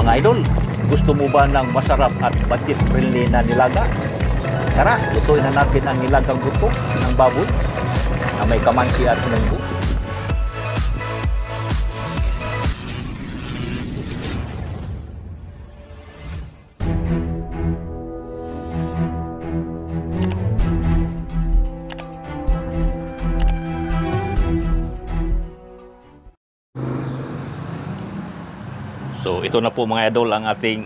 Mga idol, gusto mo ba ng masarap at budget-friendly na nilaga? Tara, lutuin na natin ang nilagang buto ng baboy na may kamansi at munggo. So ito na po mga idol ang ating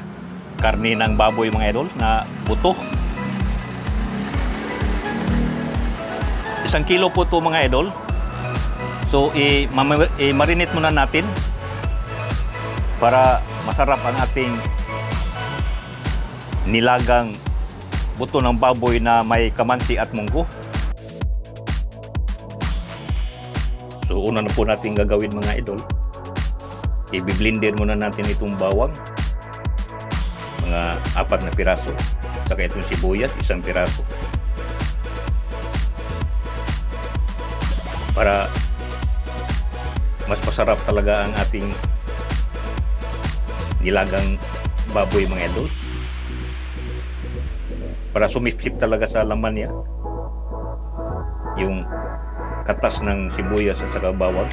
karne ng baboy mga idol na buto. 1 kilo po ito mga idol. So i-marinate muna natin para masarap ang ating nilagang buto ng baboy na may kamansi at munggo. So una na po natin gagawin mga idol. I-blender muna natin itong bawang, mga 4 na piraso, saka itong sibuyas 1 piraso, para mas masarap talaga ang ating nilagang baboy mga idol, para sumipsip talaga sa laman niya yung katas ng sibuyas at saka bawang.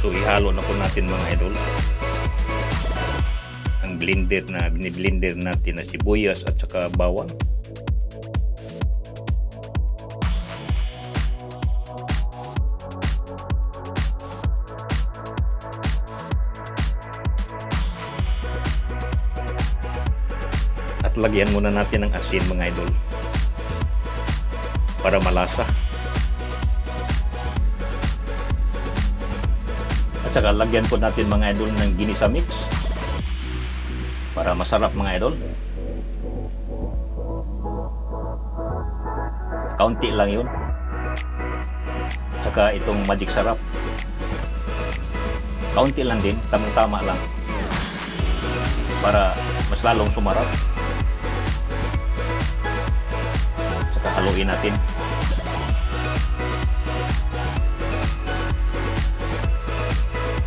So ihalo na po natin mga idol ang blender na biniblender natin na sibuyas at saka bawang. At lagyan muna natin ng asin mga idol para malasa. Saka lagyan po natin mga idol ng ginisa mix para masarap mga idol. Kaunti lang yun. Saka itong magic sarap, kaunti lang din, tamang-tama lang para mas lalong sumarap. Saka haluin natin.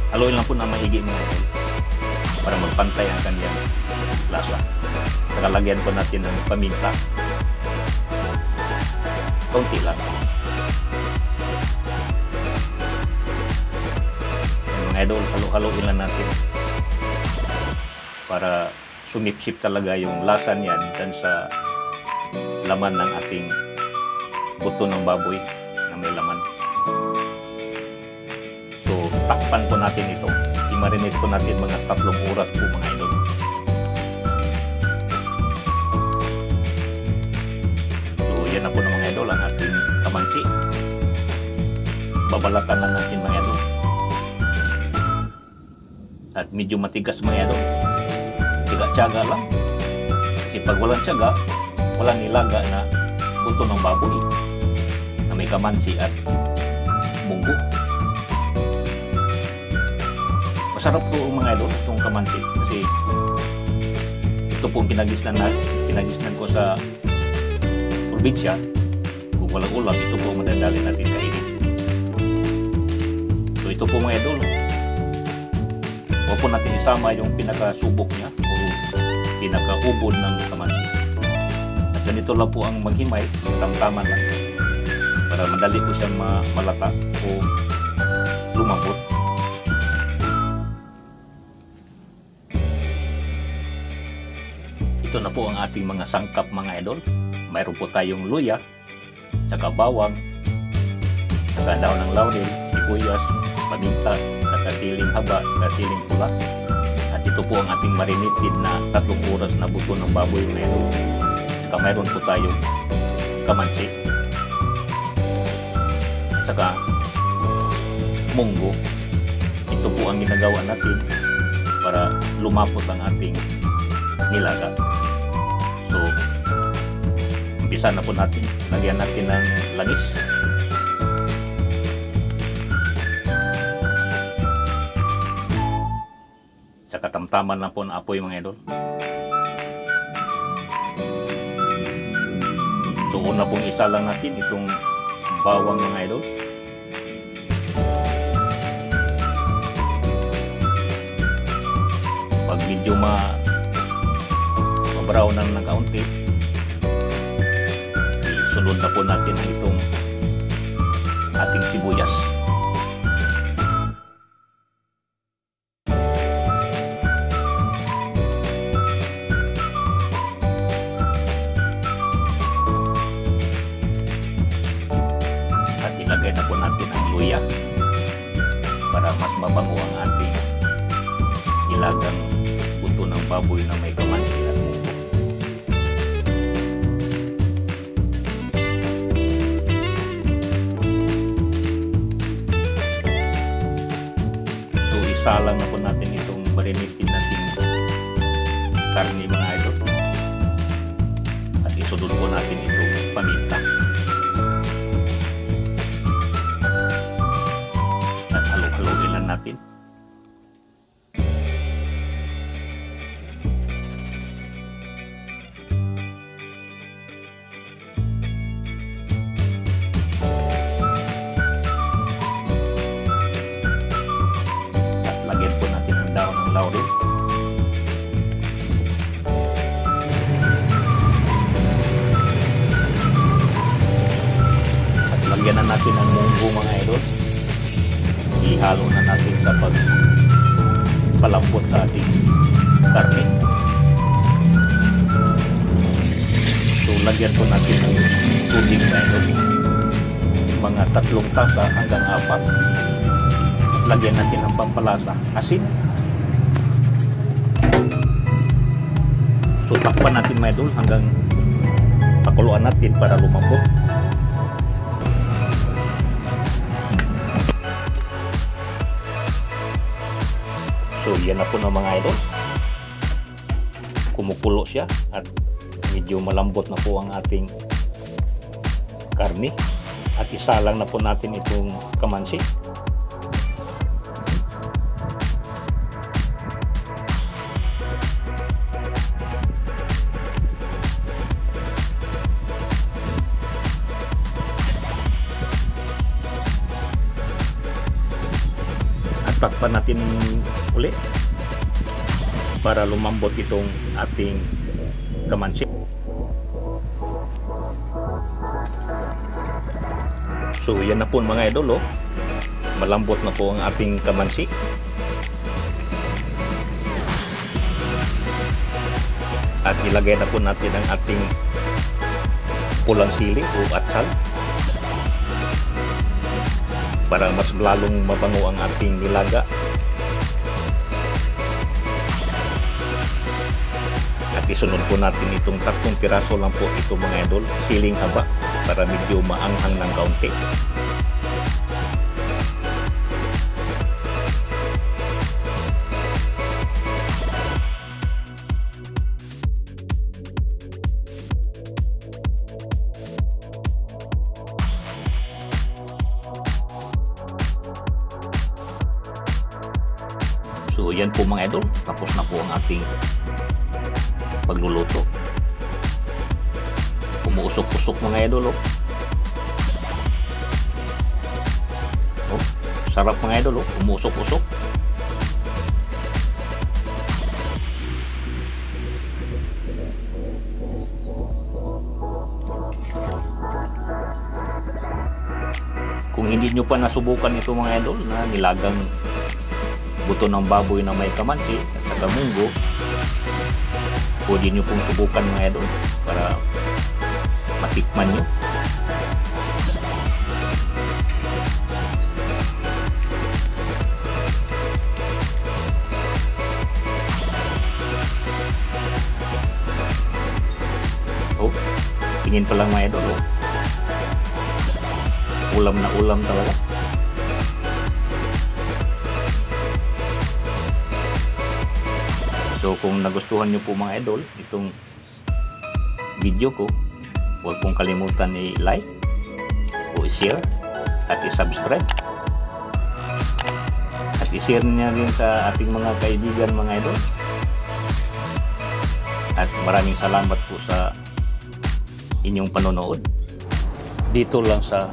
Haluin lang po na maigi mga idol para magpantay ang kanyang lasa. Saka lagyan po natin ng paminta, kaunti lang. Mga idol, haluin lang natin para sumipsip talaga yung lasa niyan dyan sa laman ng ating buto ng baboy na may laman. Takpan po natin ito. I-marinate po natin mga 3 oras po mga idol. So yan na po na mga idol ang ating kamansi. Babalatan lang natin mga idol. At medyo matigas mga idol. Tiga-tiyaga lang. Kasi pag walang tiyaga, walang nilaga na buto ng baboy na may kamansi at munggo. Masarap po mga idol itong kamansi kasi ito po kinagisnan ko sa probinsya. Kung walang ulam, ito po madadali natin kainin. So ito po mga idol, huwag po natin isama yung pinakasubok niya o pinakaubod ng kamansi. At ganito lang po ang maghimay, tamtaman lang para madali po siyang malata o lumambot. Ito na po ang ating mga sangkap mga idol. Mayroon po tayong luya, saka bawang, saka daon ng laurel, sibuyas, paminta, saka siling haba, saka siling pula. At ito po ang ating marinated na 3 oras na buto ng baboy mga idol. Saka mayroon po tayong kamansi, saka munggo. Ito po ang ginagawa natin para lumapot ang ating nilaga. So, umpisa na po natin. Lagyan natin ng langis. Tsaka tamtaman lang po ng apoy mga idol. So, una pong isa lang natin itong bawang mga idol. Pag medyo ma-brown ng kaunti, isunod na po natin itong ating sibuyas. At ilagay na po natin ang luya para mas mabango ang ating nilagang buto ng baboy na may kamansi at munggo. So isalang na po natin itong marinitin natin karne mga idol. At isunod po natin itong paminta. At halo-haloin lang natin. Lagyan po natin ang daon ng laurel. At lagyan na natin ang munggo mga idol. Ihalo na natin sa pagpalambot sa ating karne. So lagyan po natin ng tubig mga idol. Mga 3 tasa hanggang 4. Lagyan natin ng pampalasa, asin. So takpan natin mga idol hanggang pakuluan natin para lumambot. So yan na po na mga idol. Kumukulo siya at medyo malambot na po ang ating karne. At isalang na po natin itong kamansi. Takpan natin ulit para lumambot itong ating kamansi. So yan na po mga idol, malambot na po ang ating kamansi. At ilagay na po natin ang ating pulang sili o atsal para mas lalong mabango ang ating nilaga. At isunod po natin itong 3 piraso lang po ito mga idol, siling haba para medyo maanghang ng kaunti. So yan po mga idol, tapos na po ang ating pagluluto. Umuusok-usok mga idol. Sarap mga idol, umuusok-usok. Kung hindi nyo pa nasubukan ito mga idol na nilagang buto ng baboy na may kamansi at saka munggo, pwede nyo pong subukan mga idol para matikman nyo. Tingin pa lang mga idol, ulam na ulam talaga. So kung nagustuhan nyo po mga idol itong video ko, huwag pong kalimutan i-like o i-share at i-subscribe at i-share niya rin sa ating mga kaibigan mga idol. At maraming salamat po sa inyong panonood dito lang sa